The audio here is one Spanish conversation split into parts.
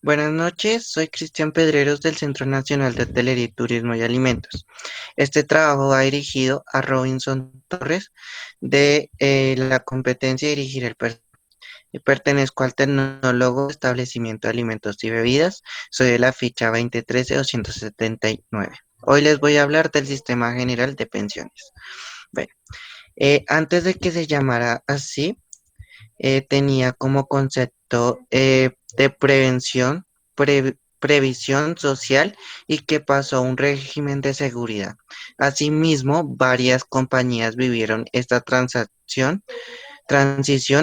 Buenas noches, soy Cristian Pedreros del Centro Nacional de Hotelería y Turismo y Alimentos. Este trabajo va dirigido a Robinson Torres de la competencia de dirigir el personal. Pertenezco al Tecnólogo de Establecimiento de Alimentos y Bebidas. Soy de la ficha 2013-279. Hoy les voy a hablar del Sistema General de Pensiones. Bueno, antes de que se llamara así, tenía como concepto de prevención, previsión social y que pasó a un régimen de seguridad. Asimismo, varias compañías vivieron esta transición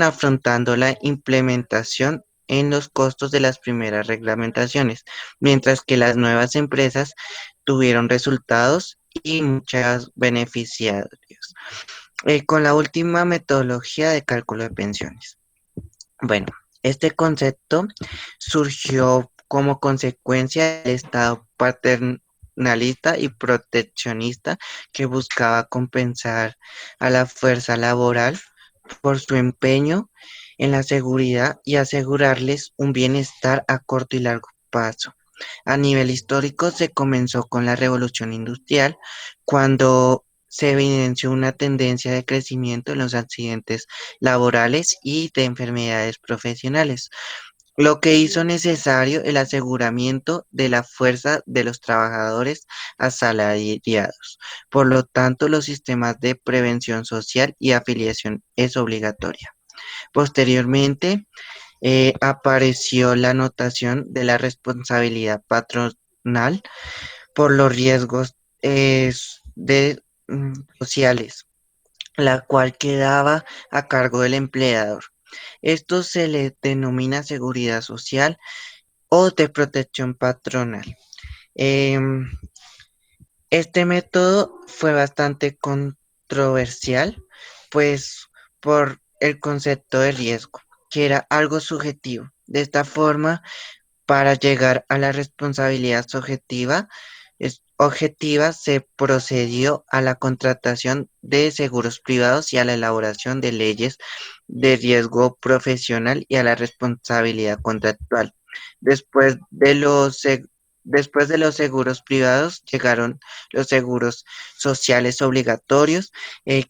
afrontando la implementación en los costos de las primeras reglamentaciones, mientras que las nuevas empresas tuvieron resultados y muchos beneficiarios. Con la última metodología de cálculo de pensiones. Bueno, este concepto surgió como consecuencia del Estado paternalista y proteccionista que buscaba compensar a la fuerza laboral por su empeño en la seguridad y asegurarles un bienestar a corto y largo plazo. A nivel histórico se comenzó con la revolución industrial, cuando se evidenció una tendencia de crecimiento en los accidentes laborales y de enfermedades profesionales, lo que hizo necesario el aseguramiento de la fuerza de los trabajadores asalariados. Por lo tanto, los sistemas de prevención social y afiliación es obligatoria. Posteriormente, apareció la notación de la responsabilidad patronal por los riesgos sociales, la cual quedaba a cargo del empleador. Esto se le denomina seguridad social o de protección patronal. Em, este método fue bastante controversial, pues por el concepto de riesgo, que era algo subjetivo. De esta forma, para llegar a la responsabilidad objetiva, se procedió a la contratación de seguros privados y a la elaboración de leyes de riesgo profesional y a la responsabilidad contractual. Después de después de los seguros privados llegaron los seguros sociales obligatorios,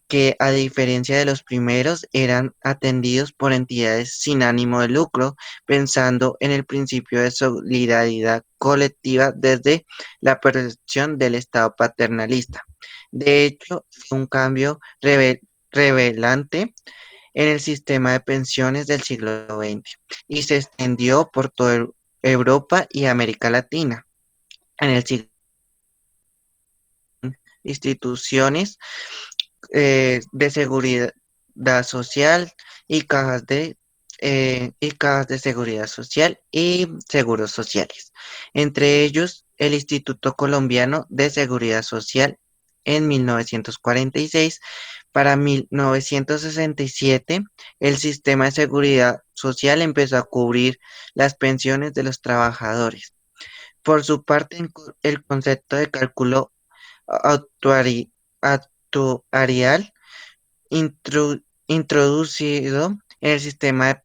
que a diferencia de los primeros eran atendidos por entidades sin ánimo de lucro, pensando en el principio de solidaridad colectiva desde la percepción del Estado paternalista. De hecho, fue un cambio revelante en el sistema de pensiones del siglo XX y se extendió por toda Europa y América Latina. En el siglo instituciones de seguridad social y cajas de seguridad social y seguros sociales. Entre ellos, el Instituto Colombiano de Seguridad Social en 1946. Para 1967, el sistema de seguridad social empezó a cubrir las pensiones de los trabajadores. Por su parte, el concepto de cálculo actuari- actuarial introducido en el sistema de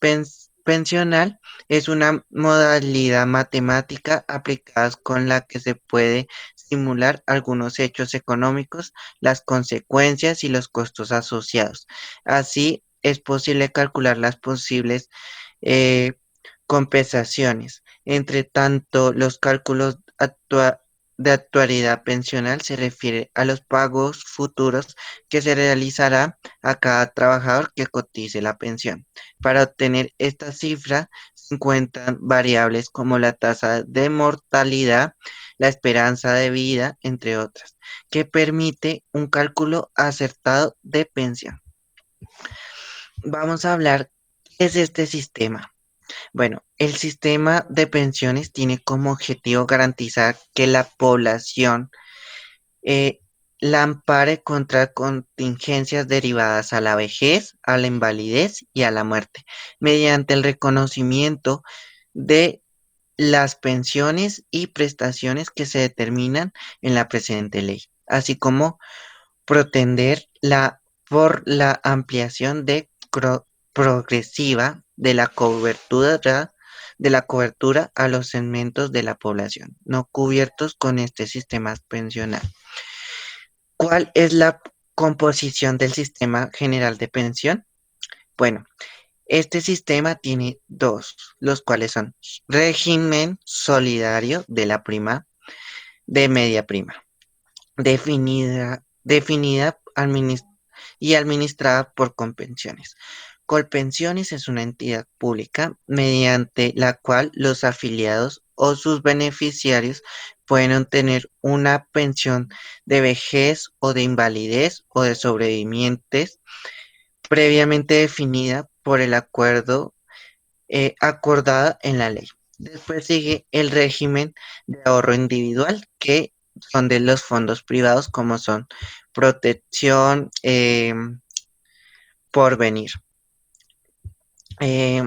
pensional es una modalidad matemática aplicada con la que se puede simular algunos hechos económicos, las consecuencias y los costos asociados. Así es posible calcular las posibles eh, compensaciones. Entre tanto, los cálculos de actualidad pensional se refiere a los pagos futuros que se realizará a cada trabajador que cotice la pensión. Para obtener esta cifra se encuentran variables como la tasa de mortalidad, la esperanza de vida, entre otras, que permite un cálculo acertado de pensión. Vamos a hablar, ¿qué es este sistema? Bueno, el sistema de pensiones tiene como objetivo garantizar que la población eh, la ampare contra contingencias derivadas a la vejez, a la invalidez y a la muerte, mediante el reconocimiento de las pensiones y prestaciones que se determinan en la presente ley, así como pretender por la ampliación progresiva de la cobertura de la cobertura a los segmentos de la población no cubiertos con este sistema pensional. ¿Cuál es la composición del sistema general de pensión? Bueno, este sistema tiene dos, los cuales son régimen solidario de la prima de media prima, definida y administrada por Colpensiones. Colpensiones es una entidad pública mediante la cual los afiliados o sus beneficiarios pueden obtener una pensión de vejez o de invalidez o de sobrevivientes previamente definida por el acuerdo acordada en la ley. Después sigue el régimen de ahorro individual, que son de los fondos privados, como son protección, porvenir, eh,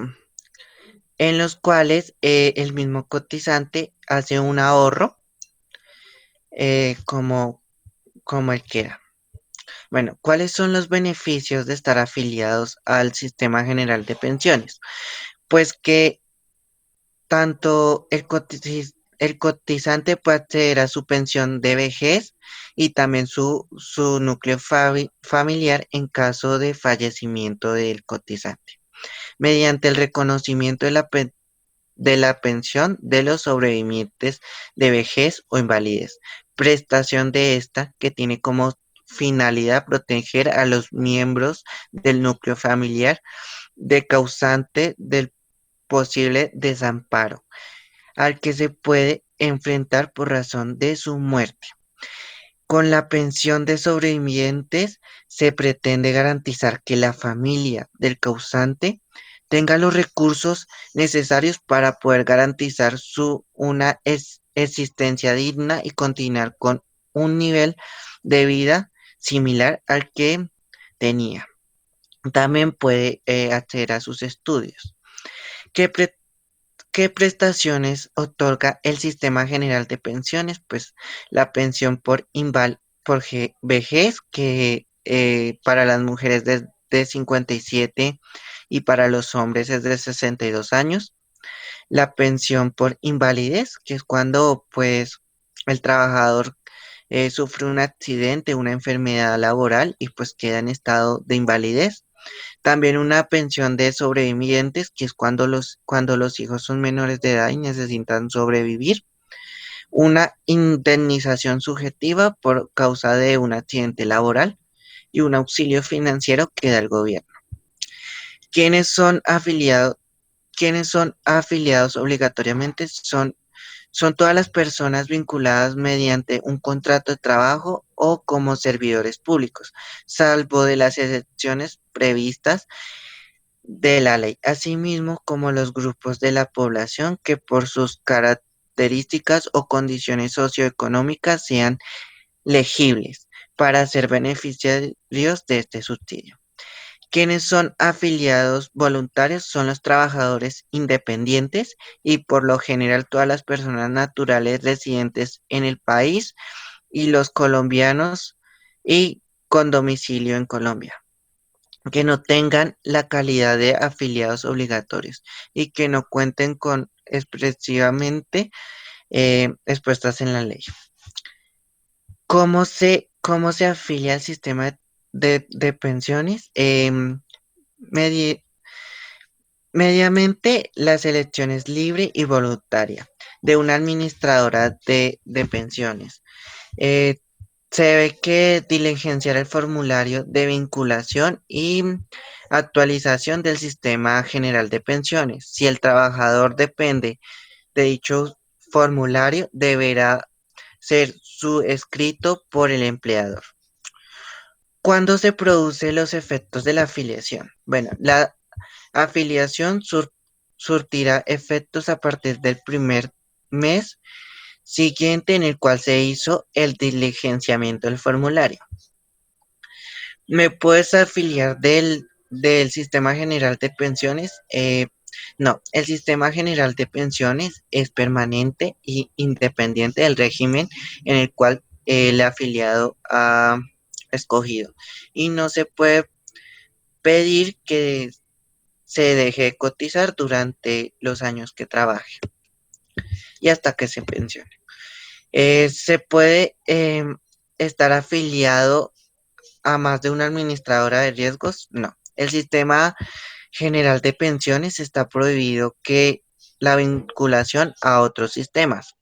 en los cuales el mismo cotizante hace un ahorro como él quiera. Bueno, ¿cuáles son los beneficios de estar afiliados al Sistema General de Pensiones? Pues que tanto el cotizante puede acceder a su pensión de vejez y también su núcleo familiar en caso de fallecimiento del cotizante, mediante el reconocimiento de la pensión de los sobrevivientes de vejez o invalidez. Prestación de esta que tiene como finalidad proteger a los miembros del núcleo familiar de causante del posible desamparo al que se puede enfrentar por razón de su muerte. Con la pensión de sobrevivientes se pretende garantizar que la familia del causante tenga los recursos necesarios para poder garantizar una existencia digna y continuar con un nivel de vida similar al que tenía. También puede acceder a sus estudios. ¿Qué, ¿Qué prestaciones otorga el Sistema General de Pensiones? Pues la pensión por vejez, que para las mujeres de 57 y para los hombres es de 62 años. La pensión por invalidez, que es cuando pues el trabajador sufre un accidente, una enfermedad laboral y pues queda en estado de invalidez. También una pensión de sobrevivientes, que es cuando los hijos son menores de edad y necesitan sobrevivir. Una indemnización subjetiva por causa de un accidente laboral y un auxilio financiero que da el gobierno. ¿Quiénes son afiliados? ¿Quiénes son afiliados obligatoriamente? Son todas las personas vinculadas mediante un contrato de trabajo o como servidores públicos, salvo de las excepciones previstas de la ley, asimismo como los grupos de la población que por sus características o condiciones socioeconómicas sean legibles para ser beneficiarios de este subsidio. Quienes son afiliados voluntarios son los trabajadores independientes y por lo general todas las personas naturales residentes en el país y los colombianos y con domicilio en Colombia que no tengan la calidad de afiliados obligatorios y que no cuenten con expresivamente expuestas en la ley. Cómo se afilia al sistema de pensiones? Medi- Mediamente la selección es libre y voluntaria de una administradora de pensiones. Eh, Se debe que diligenciar el formulario de vinculación y actualización del Sistema General de Pensiones. Si el trabajador depende de dicho formulario, deberá ser escrito por el empleador. ¿Cuándo se producen los efectos de la afiliación? Bueno, la afiliación surtirá efectos a partir del primer mes siguiente en el cual se hizo el diligenciamiento del formulario. ¿Me puedes afiliar del Sistema General de Pensiones? No, el Sistema General de Pensiones es permanente e independiente del régimen en el cual el afiliado ha escogido y no se puede pedir que se deje de cotizar durante los años que trabaje y hasta que se pensione. Se puede estar afiliado a más de una administradora de riesgos. No. El sistema general de pensiones está prohibido que la vinculación a otros sistemas,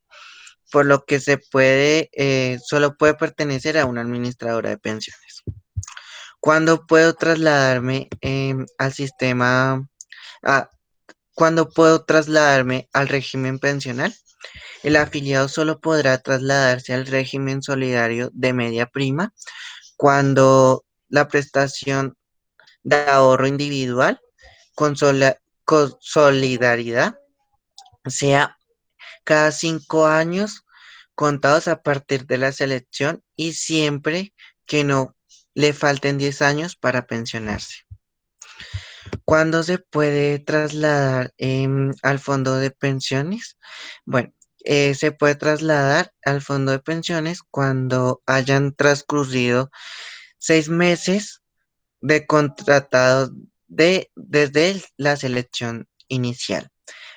por lo que solo puede pertenecer a una administradora de pensiones. ¿Cuándo puedo trasladarme al sistema, a, cuándo puedo trasladarme al régimen pensional? El afiliado solo podrá trasladarse al régimen solidario de media prima cuando la prestación de ahorro individual con solidaridad sea cada 5 años contados a partir de la selección y siempre que no le falten 10 años para pensionarse. ¿Cuándo se puede trasladar al fondo de pensiones? Bueno, se puede trasladar al fondo de pensiones cuando hayan transcurrido 6 meses de contratados desde la selección inicial.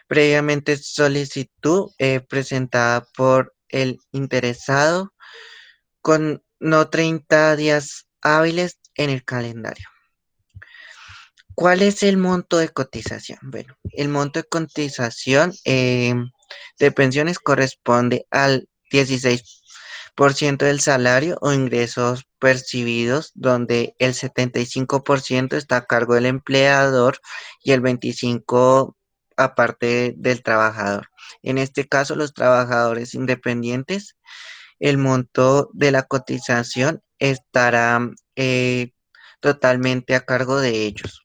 Previamente solicitud presentada por el interesado con no 30 días hábiles en el calendario. ¿Cuál es el monto de cotización? Bueno, el monto de cotización de pensiones corresponde al 16% del salario o ingresos percibidos, donde el 75% está a cargo del empleador y el 25% aparte del trabajador. En este caso, los trabajadores independientes, el monto de la cotización estará totalmente a cargo de ellos.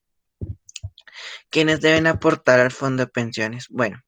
¿Quiénes deben aportar al fondo de pensiones? Bueno,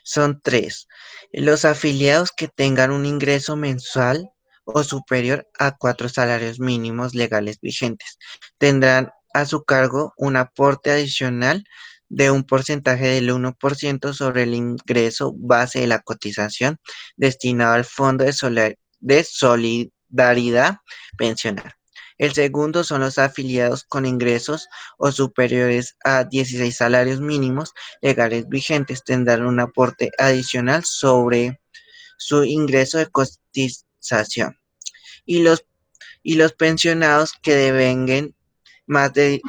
son tres. Los afiliados que tengan un ingreso mensual o superior a 4 salarios mínimos legales vigentes tendrán a su cargo un aporte adicional de un porcentaje del 1% sobre el ingreso base de la cotización destinado al Fondo de Solidaridad Pensional. El segundo son los afiliados con ingresos o superiores a 16 salarios mínimos legales vigentes tendrán un aporte adicional sobre su ingreso de cotización. Y los pensionados que devenguen más de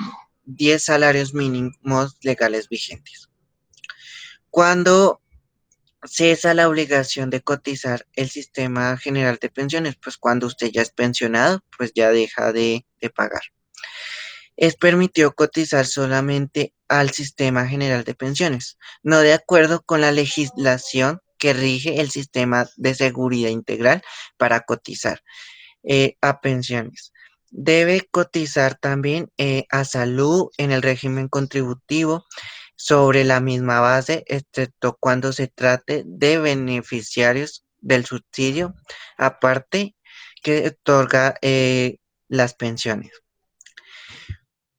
10 salarios mínimos legales vigentes. Cuando cesa la obligación de cotizar el sistema general de pensiones, pues cuando usted ya es pensionado, pues ya deja de pagar. Es permitido cotizar solamente al sistema general de pensiones, no de acuerdo con la legislación que rige el sistema de seguridad integral para cotizar a pensiones. Debe cotizar también a salud en el régimen contributivo sobre la misma base, excepto cuando se trate de beneficiarios del subsidio, aparte que otorga las pensiones.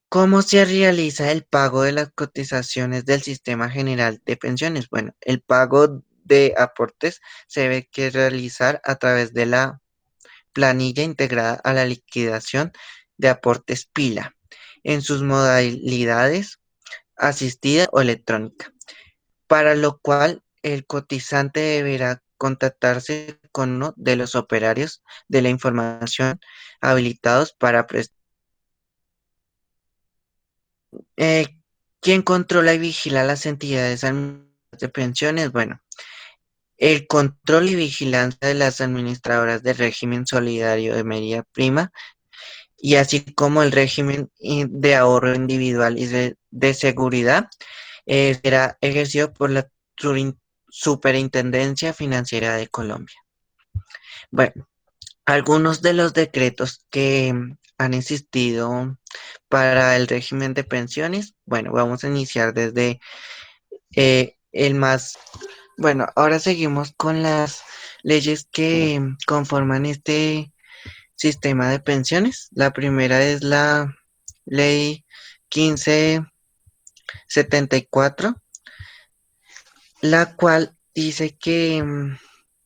¿Cómo se realiza el pago de las cotizaciones del Sistema General de Pensiones? Bueno, el pago de aportes se debe que realizar a través de la planilla integrada a la liquidación de aportes pila en sus modalidades asistida o electrónica, para lo cual el cotizante deberá contactarse con uno de los operarios de la información habilitados para prestar. Eh, ¿Quién controla y vigila las entidades de pensiones? Bueno, el control y vigilancia de las administradoras del régimen solidario de media prima y así como el régimen de ahorro individual y de seguridad será ejercido por la Superintendencia Financiera de Colombia. Bueno, algunos de los decretos que han existido para el régimen de pensiones, bueno, vamos a iniciar desde el más, bueno, ahora seguimos con las leyes que conforman este sistema de pensiones. La primera es la ley 1574, la cual dice que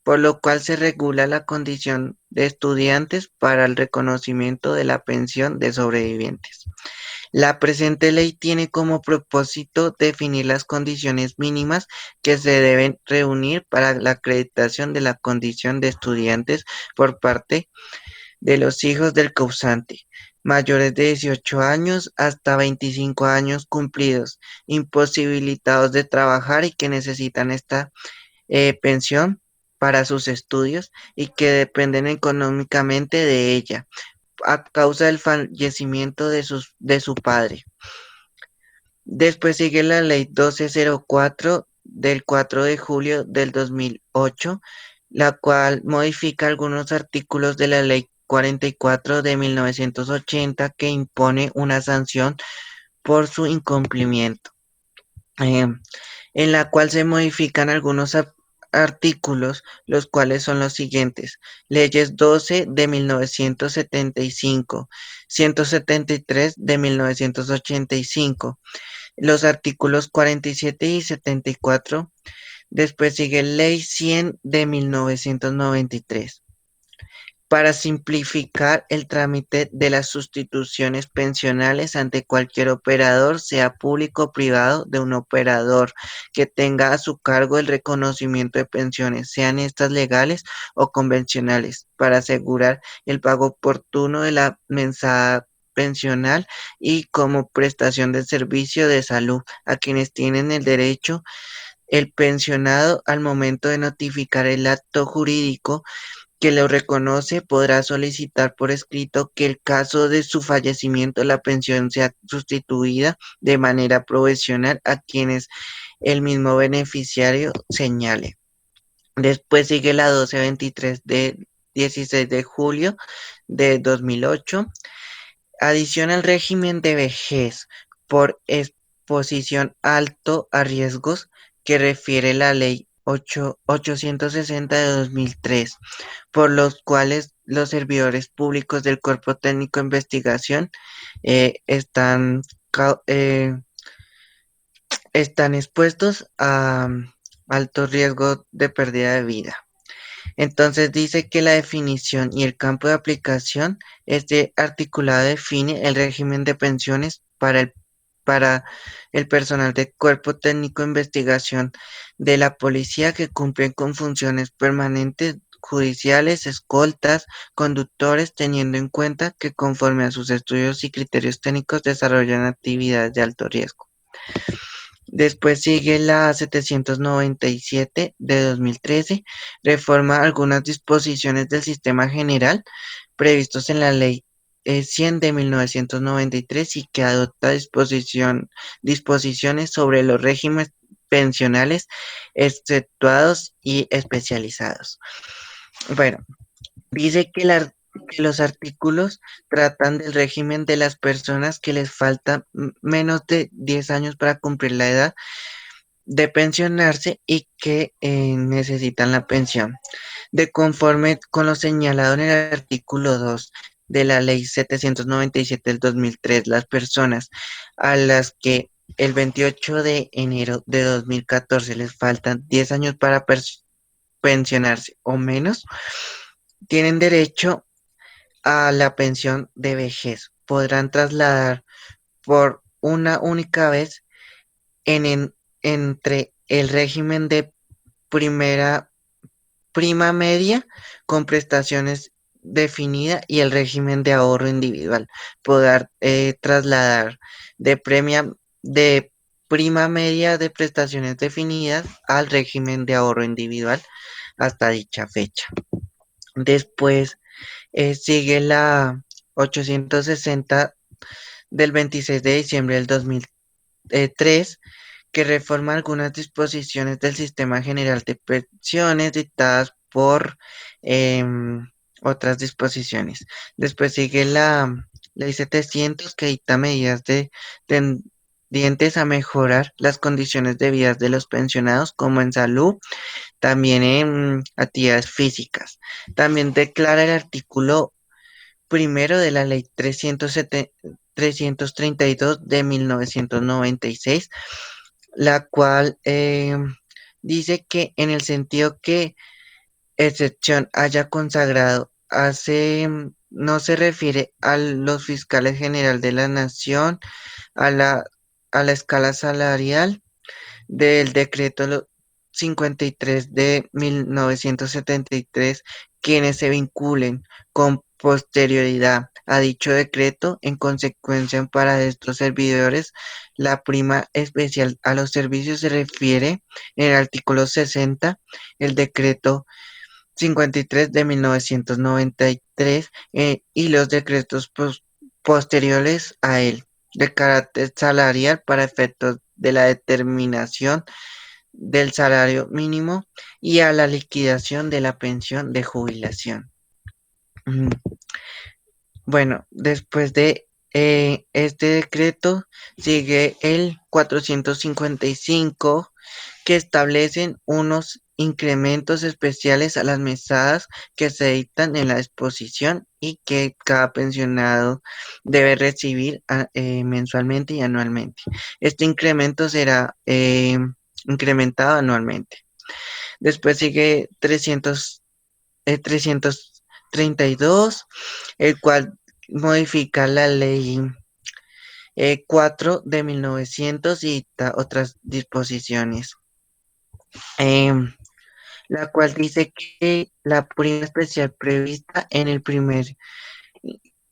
por lo cual se regula la condición de estudiantes para el reconocimiento de la pensión de sobrevivientes. La presente ley tiene como propósito definir las condiciones mínimas que se deben reunir para la acreditación de la condición de estudiantes por parte de los hijos del causante, mayores de 18 años hasta 25 años cumplidos, imposibilitados de trabajar y que necesitan esta pensión para sus estudios y que dependen económicamente de ella a causa del fallecimiento de su padre. Después sigue la ley 1204 del 4 de julio del 2008, la cual modifica algunos artículos de la ley 44 de 1980 que impone una sanción por su incumplimiento, eh, en la cual se modifican algunos artículos, los cuales son los siguientes: leyes 12 de 1975, 173 de 1985, los artículos 47 y 74. Después sigue Ley 100 de 1993 para simplificar el trámite de las sustituciones pensionales ante cualquier operador, sea público o privado, de un operador que tenga a su cargo el reconocimiento de pensiones, sean estas legales o convencionales, para asegurar el pago oportuno de la mesada pensional y como prestación de servicio de salud a quienes tienen el derecho. El pensionado, al momento de notificar el acto jurídico que lo reconoce, podrá solicitar por escrito que el caso de su fallecimiento la pensión sea sustituida de manera provisional a quienes el mismo beneficiario señale. Después sigue la 1223 de 16 de julio de 2008. Adiciona al régimen de vejez por exposición alto a riesgos que refiere la ley 860 de 2003, por los cuales los servidores públicos del Cuerpo Técnico de Investigación están, están expuestos a alto riesgo de pérdida de vida. Entonces dice que la definición y el campo de aplicación, este articulado define el régimen de pensiones para el personal de Cuerpo Técnico de Investigación de la policía que cumplen con funciones permanentes judiciales, escoltas, conductores, teniendo en cuenta que conforme a sus estudios y criterios técnicos desarrollan actividades de alto riesgo. Después sigue la 797 de 2013, reforma algunas disposiciones del sistema general previstos en la ley 100 de 1993 y que adopta disposiciones sobre los regímenes pensionales exceptuados y especializados. Bueno, dice que, que los artículos tratan del régimen de las personas que les falta menos de 10 años para cumplir la edad de pensionarse y que necesitan la pensión. De conforme con lo señalado en el artículo 2 de la ley 797 del 2003, las personas a las que el 28 de enero de 2014 les faltan 10 años para pensionarse o menos, tienen derecho a la pensión de vejez. Podrán trasladar por una única vez entre el régimen de primera prima media con prestaciones definida y el régimen de ahorro individual. Poder trasladar de de prima media de prestaciones definidas al régimen de ahorro individual hasta dicha fecha. Después sigue la 860 del 26 de diciembre del 2003, que reforma algunas disposiciones del Sistema General de Pensiones dictadas por otras disposiciones. Después sigue la Ley 700, que dicta medidas tendientes a mejorar las condiciones de vida de los pensionados, como en salud, también en actividades físicas. También declara el artículo primero de la Ley 332 de 1996, la cual dice que en el sentido que excepción haya consagrado hace no se refiere a los fiscales general de la nación, a a la escala salarial del decreto 53 de 1973, quienes se vinculen con posterioridad a dicho decreto. En consecuencia, para estos servidores, la prima especial a los servicios se refiere en el artículo 60, el decreto 53 de 1993, y los decretos posteriores a él, de carácter salarial para efectos de la determinación del salario mínimo y a la liquidación de la pensión de jubilación. Mm, Bueno, después de este decreto sigue el 455, que establecen unos incrementos especiales a las mesadas que se dictan en la exposición y que cada pensionado debe recibir mensualmente y anualmente. Este incremento será incrementado anualmente. Después sigue 332, el cual modifica la ley 4 de 1900 y dicta otras disposiciones. Em, la cual dice que la prima especial prevista en el primer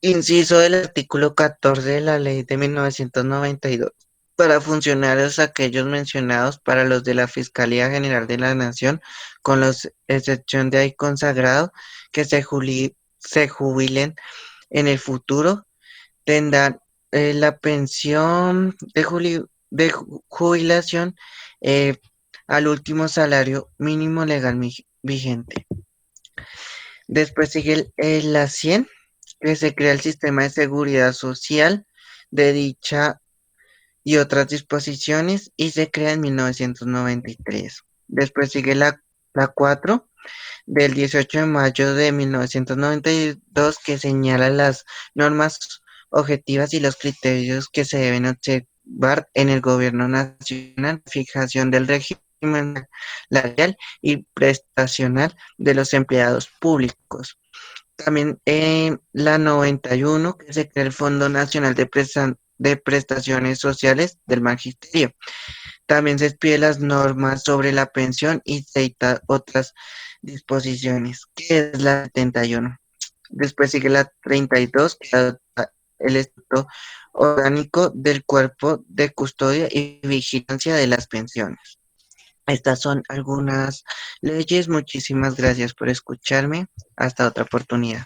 inciso del artículo 14 de la ley de 1992 para funcionarios aquellos mencionados para los de la Fiscalía General de la Nación, con la excepción de ahí consagrado, que se jubilen en el futuro, tendrán la pensión de jubilación eh, al último salario mínimo legal vigente. Después sigue la 100, que se crea el sistema de seguridad social de dicha y otras disposiciones, y se crea en 1993. Después sigue la 4 del 18 de mayo de 1992, que señala las normas objetivas y los criterios que se deben observar en el gobierno nacional, fijación del régimen salarial y prestacional de los empleados públicos. También la 91, que se crea el Fondo Nacional de Prestaciones Sociales del Magisterio. También se expide las normas sobre la pensión y se dicta otras disposiciones, que es la 71. Después sigue la 32, que adopta el Estatuto Orgánico del Cuerpo de Custodia y Vigilancia de las Pensiones. Estas son algunas leyes. Muchísimas gracias por escucharme. Hasta otra oportunidad.